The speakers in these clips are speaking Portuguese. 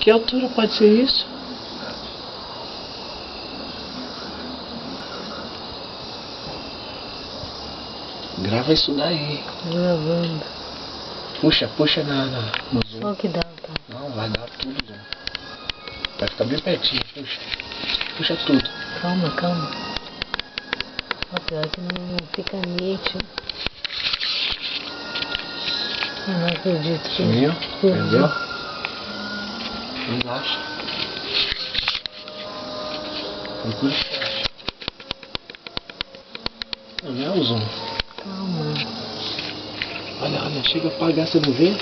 Que altura pode ser isso? Grava isso daí. Gravando. Puxa no zoom. Só que dá, tá? Não, vai dar tudo, Zé. Vai ficar bem pertinho, puxa. Puxa tudo. Calma, calma. Ó, pior que não fica nítido. Eu não acredito que... Sumiu? Entendeu? Relaxa. Procura forte. Não é o zoom. Calma. Olha, chega a apagar, você não vê?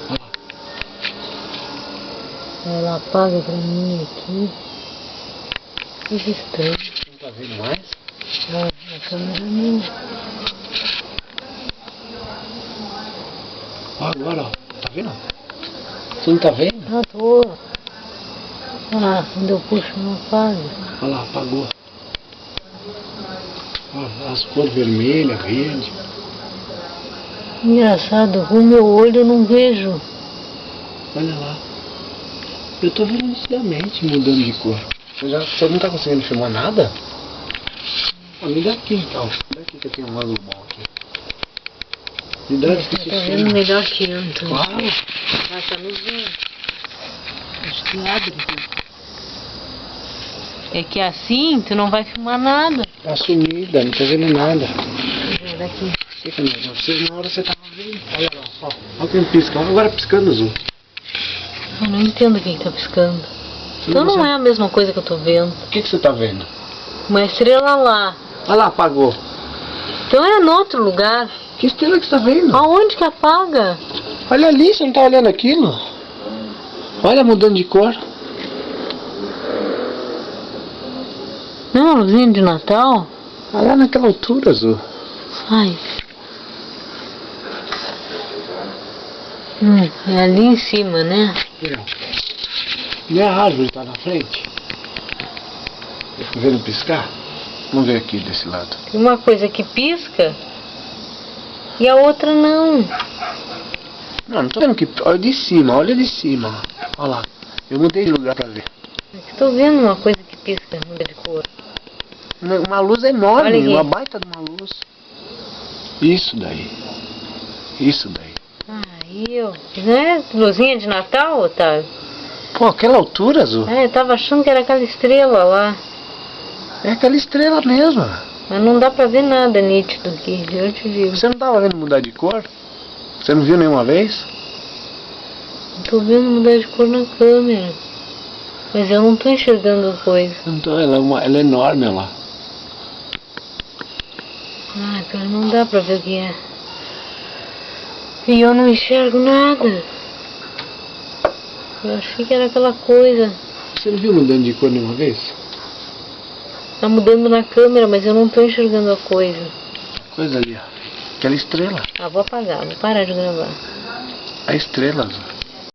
Olha lá. Ela apaga pra mim aqui. Que estranho. Não tá vendo mais? Não, a câmera não. Ó, agora, ó. Tá vendo? Você não tá vendo? Ah, tô. Ah, quando eu puxo não apaga. Olha lá, apagou. Ó, as cores vermelha, verde. Engraçado, com o meu olho eu não vejo. Olha lá. Eu tô vendo nitidamente mudando de cor. Você não tá conseguindo filmar nada? Ah, me dá aqui então. Me dá aqui que eu tenho um ângulo bom aqui. Me dá esse Tá vendo melhor que antes. Claro. Ah, tá no zoom. Acho que abre. É que assim tu não vai filmar nada. Tá sumida, não tô vendo nada. Daqui. Fica melhor. Na hora você tava vendo. Olha lá, ó. Olha como pisca. Olha agora piscando o zoom. Eu não entendo quem tá piscando. Você Então não consegue- é a mesma coisa que eu tô vendo. O que você tá vendo? Uma estrela lá. Olha lá, apagou. Então é em outro lugar. Que estrela que você tá vendo? Aonde que apaga? Olha ali, você não tá olhando aquilo? Olha mudando de cor. Não é uma luzinha de Natal? Olha lá naquela altura, Azul. Ai. É ali em cima, né? E a árvore tá na frente? Tá vendo piscar? Vamos ver aqui desse lado. Tem uma coisa que pisca e a outra não. Não tô vendo que... Olha de cima, olha de cima. Olha lá. Eu mudei de lugar pra ver. Estou vendo uma coisa que pisca, muda de cor. Uma luz Olha enorme, aqui. uma baita de uma luz. Isso daí. Isso daí. Aí, ó. Não é luzinha de Natal, Otávio? Pô, aquela altura, Azul. É, eu tava achando que era aquela estrela lá. É aquela estrela mesmo. Mas não dá pra ver nada nítido aqui, eu te digo. Você não tava vendo mudar de cor? Você não viu nenhuma vez? Eu tô vendo mudar de cor na câmera. Mas eu não tô enxergando a coisa. Então, ela é enorme, olha lá. Ah, cara, não dá pra ver o que é. E eu não enxergo nada. Eu achei que era aquela coisa. Você não viu mudando de cor nenhuma vez? Tá mudando na câmera, mas eu não tô enxergando a coisa. Coisa ali, ó. Aquela estrela. Ah, vou apagar, vou parar de gravar. A estrela, Azul.